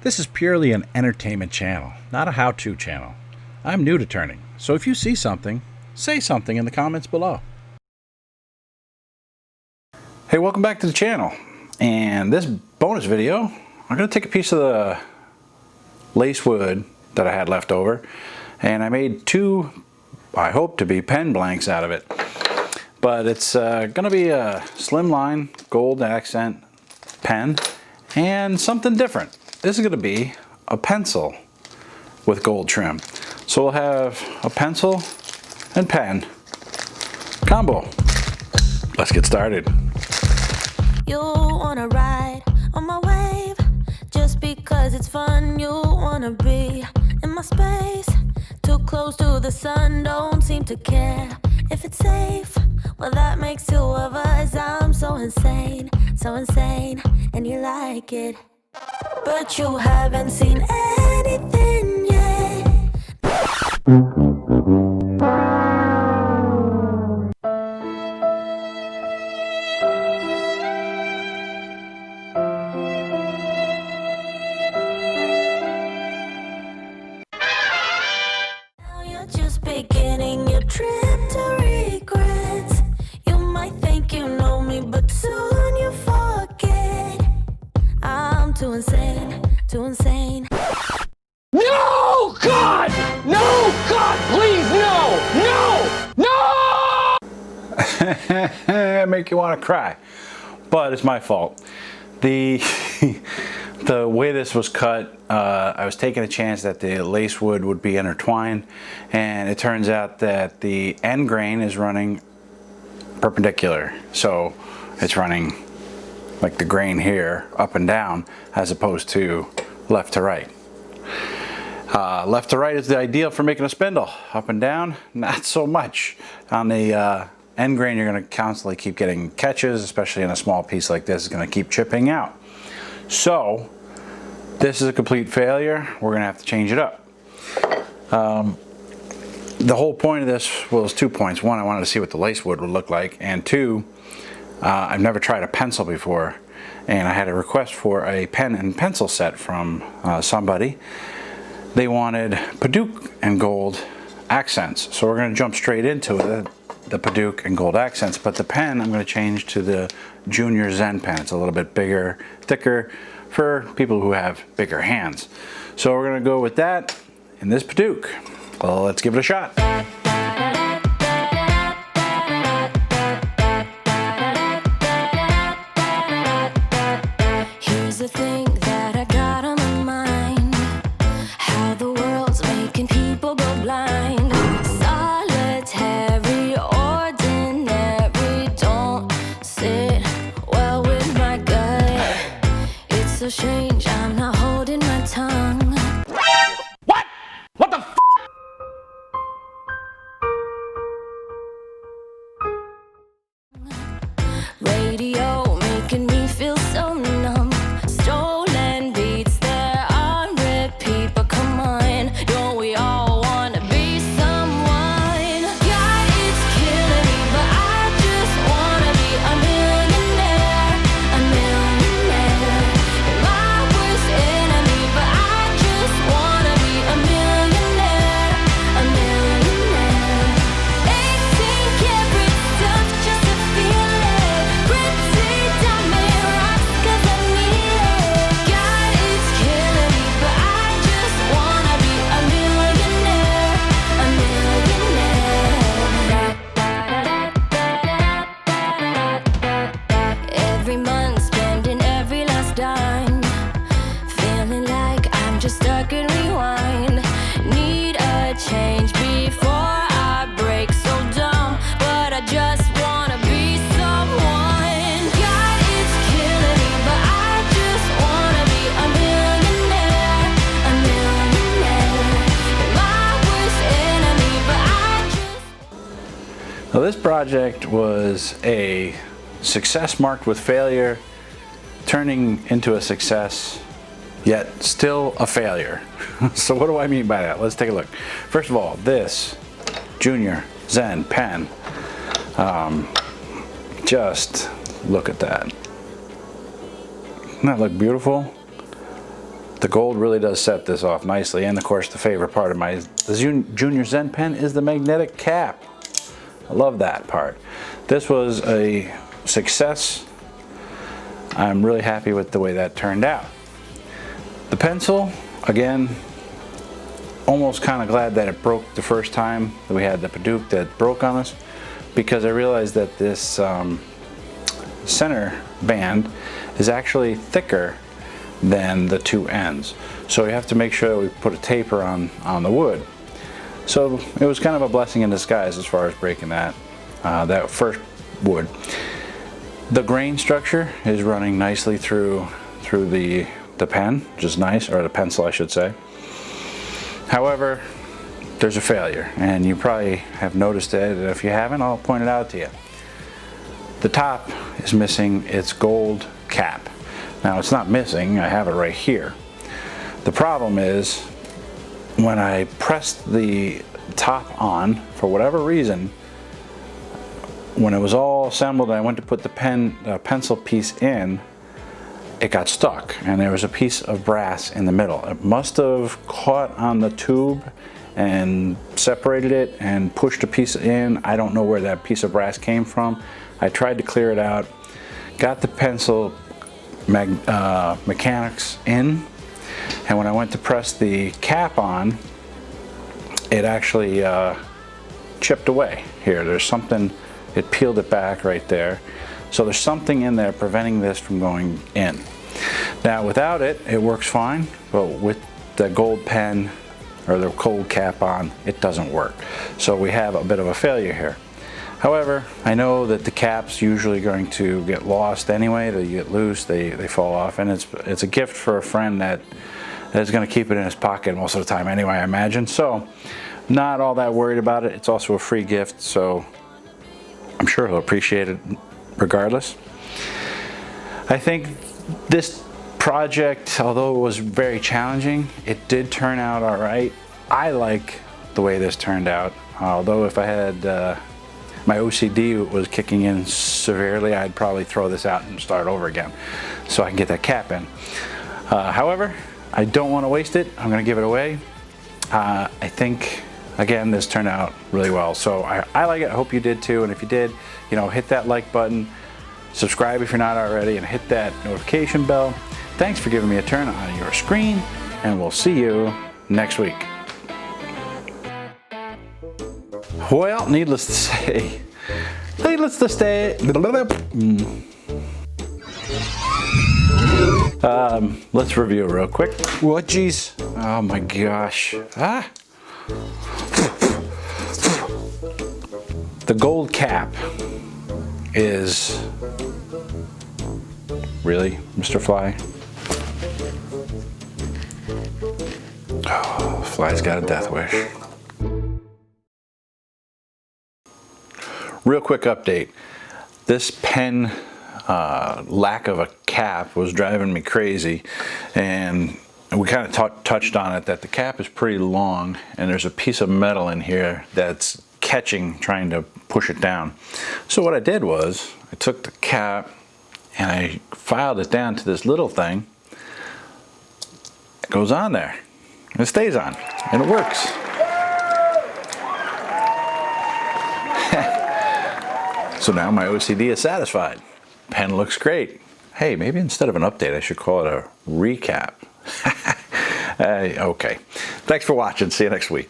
This is purely an entertainment channel, not a how-to channel. I'm new to turning, so if you see something, say something in the comments below. Hey, welcome back to the channel. And this bonus video, I'm going to take a piece of the lacewood that I had left over, and I made two, I hope to be, pen blanks out of it. But it's going to be a slimline gold accent pen and something different. This is going to be a pencil with gold trim. So we'll have a pencil and pen combo. Let's get started. You wanna ride on my wave just because it's fun. You wanna be in my space, too close to the sun, don't seem to care if it's safe. Well, that makes two of us. I'm so insane, and you like it, but you haven't seen anything yet. Now you're just beginning your trip to regrets. You might think you know me, but soon you forget. I'm too insane, too insane. No, God! No, God, please, no! No! No! Make you want to cry, but it's my fault. The way this was cut, I was taking a chance that the lacewood would be intertwined, and it turns out that the end grain is running perpendicular, so it's running like the grain here up and down as opposed to left to right. Left to right is the ideal for making a spindle. Up and down, not so much. On the end grain, you're going to constantly keep getting catches, especially in a small piece like this. It's going to keep chipping out. So this is a complete failure. We're going to have to change it up. The whole point of this was 2 points. One, I wanted to see what the lacewood would look like, and two, I've never tried a pencil before, and I had a request for a pen and pencil set from somebody. They wanted Padauk and gold accents, so we're going to jump straight into it, the Padauk and gold accents. But the pen I'm going to change to the Junior Zen pen. It's a little bit bigger, thicker for people who have bigger hands. So we're going to go with that in this Padauk. Well, let's give it a shot. Here's the thing that I got on my mind: how the world's making people go blind. Solitary, ordinary, don't sit well with my gut. It's so strange, I'm not holding my tongue. What? What the f? Radio making me feel so numb. Stolen beats, they're on repeat. But come on, don't we all wanna be someone? God, it's killing me, but I just wanna be a millionaire. A millionaire. You're my worst enemy, but I just wanna be a millionaire. A millionaire. 18 karat stuff just to feel it. Pretty diamond rocks 'cause I need it. God, it's killing me, but I just wanna be a millionaire. A millionaire. Every month, spending every last dime. Feeling like I'm just stuck in rewind. Need a change before I break. So dumb, but I just wanna be someone. God, it's killing me, but I just wanna be a millionaire. A millionaire. You're my worst enemy, but I just... Now, this project was a success marked with failure, turning into a success, yet still a failure. So what do I mean by that? Let's take a look. First of all, this Junior Zen pen, just look at that. Doesn't that look beautiful? The gold really does set this off nicely, and of course the favorite part of the Junior Zen pen is the magnetic cap. I love that part. This was a success. I'm really happy with the way that turned out. The pencil, again, almost kind of glad that it broke the first time that we had the Padauk that broke on us, because I realized that this center band is actually thicker than the two ends. So we have to make sure we put a taper on the wood. So it was kind of a blessing in disguise as far as breaking that first wood. The grain structure is running nicely through the pen, which is nice, or the pencil I should say. However, there's a failure, and you probably have noticed it, and if you haven't, I'll point it out to you. The top is missing its gold cap. Now it's not missing, I have it right here. The problem is when I pressed the top on, for whatever reason, when it was all assembled and I went to put the pencil piece in, it got stuck, and there was a piece of brass in the middle. It must have caught on the tube and separated it and pushed a piece in. I don't know where that piece of brass came from. I tried to clear it out, got the pencil mechanics in, and when I went to press the cap on, it actually chipped away. Here, there's something, it peeled it back right there. So there's something in there preventing this from going in. Now without it, it works fine, but with the gold pen or the gold cap on, it doesn't work. So we have a bit of a failure here. However, I know that the cap's usually going to get lost anyway. They get loose, they fall off, and it's a gift for a friend that is going to keep it in his pocket most of the time anyway, I imagine. So not all that worried about it. It's also a free gift, so I'm sure he'll appreciate it regardless. I think this project, although it was very challenging, it did turn out all right. I like the way this turned out, although if I had my OCD was kicking in severely, I'd probably throw this out and start over again so I can get that cap in. However, I don't want to waste it. I'm going to give it away. I think, again, this turned out really well. So I like it. I hope you did too. And if you did, you know, hit that like button, subscribe if you're not already, and hit that notification bell. Thanks for giving me a turn on your screen, and we'll see you next week. Well, needless to say, let's review real quick. What, geez? Oh my gosh. The gold cap is, really, Mr. Fly? Oh, Fly's got a death wish. Real quick update. This pen lack of a cap was driving me crazy, and we kind of touched on it that the cap is pretty long and there's a piece of metal in here that's catching, trying to push it down. So what I did was I took the cap and I filed it down to this little thing. It goes on there and it stays on and it works. So now my OCD is satisfied. Pen looks great. Hey, maybe instead of an update, I should call it a recap. Okay. Thanks for watching. See you next week.